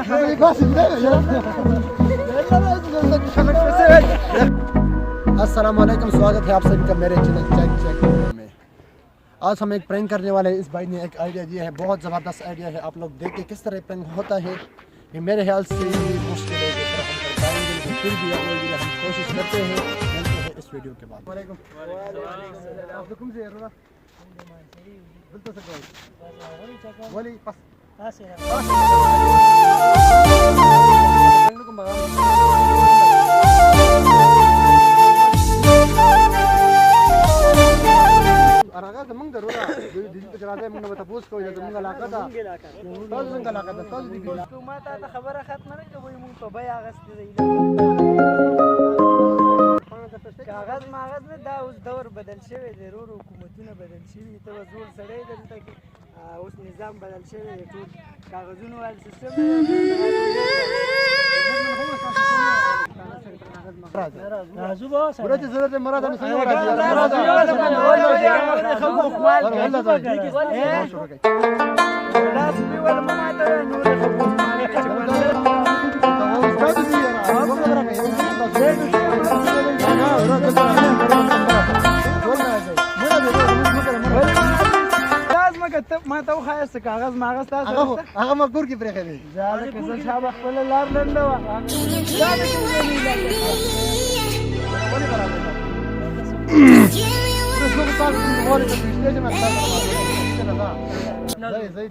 अस्सलाम वालेकुम, स्वागत है आप सभी का मेरे चैनल चेक में। आज हम एक प्रैंक करने वाले हैं। इस भाई ने एक आइडिया दिया है, बहुत ज़बरदस्त आइडिया है। आप लोग देखिए किस तरह प्रैंक होता है। ये मेरे ख्याल से मुश्किल है, जिस तरह हम कर पाएंगे, लेकिन फिर भी हम कोशिश करते हैं। मिलते हैं इस वीडियो के बाद। कागज मागज में दा उस दौर बदल शवे दे रो हुकूमतونه بدل شوی ته زور سړی دلته کې اوس نظام بدل شوی دی ټول کاغذونو وال سیستم راځو به ورته ضرورت مراد نه سره راځي راز به ول مناته نور ما ته خاصه کاغذ ماغذ تاسو هغه مګور کې پرې خېږي ځاله کې څه شابه خپل لار لنده وا ځاله کې نه ولې برابر ده څه څه تاسو غواړئ چې سټیج ما تاسو نه زي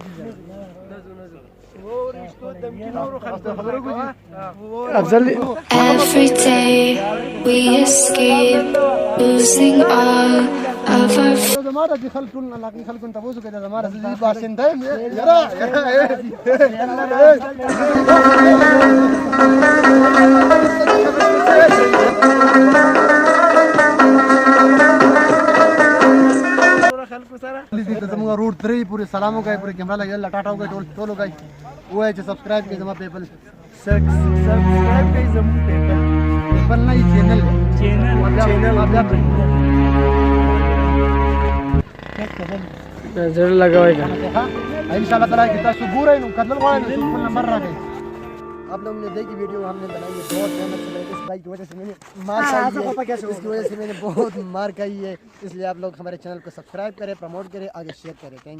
Every day we escape losing all of our زماره دي خلکون علاقه خلکون تاسو کې زماره دي باشنده یرا زموږ روډ 3 پورې سلام وکړئ، پورې کیمرا لګي، الله ټاټا وکړئ، ټول وکړئ، وای چې سبسکرایب کړئ زموږ پیپل سبسکرایب کړئ زموږ پیپل نه چینل زړه لگاوي ان شاء الله تعالی کتاب صبورای نو کتل غواړي نو خپل نمبر راکړئ। आप लोगों ने देखी वीडियो हमने बनाई है, बहुत मेहनत से इस बाइक की वजह से मैंने मार खाई है, इसकी वजह से मैंने बहुत मार खाई है। इसलिए आप लोग हमारे चैनल को सब्सक्राइब करें, प्रमोट करें, आगे शेयर करें। Thank you.